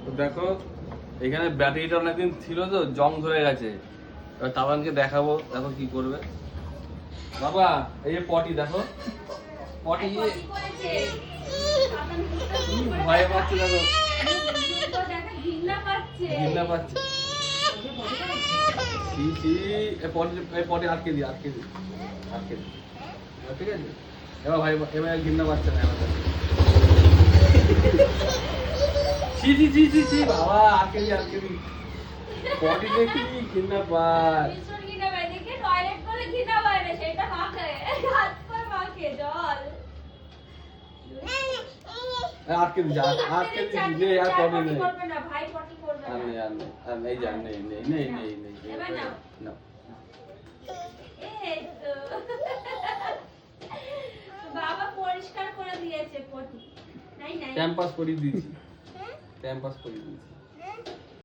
তো দেখো এখানে ব্যাটারিটা অনেকদিন ছিল তো জং ধরে গেছে, এবার তাবানকে দেখাবো, দেখো কি করবে। বাবা এই যে পটি দেখো, পটি ভয়ে পাচ্ছে, দেখো ঘৃণা পাচ্ছে। পটি আটকে দি ঠিক আছে। এবার ভাই এবার ঘৃণা পাচ্ছে না আমার কাছে। ছি বাবা আটকে দি পটি দেখি ঘৃণা পায়। আটকে দি আর পটি নেই, আর নেই জান নেই। না বাবা পরিষ্কার করে দিয়েছে পটি। নাই ক্যাম্পাস করে দিয়েছি।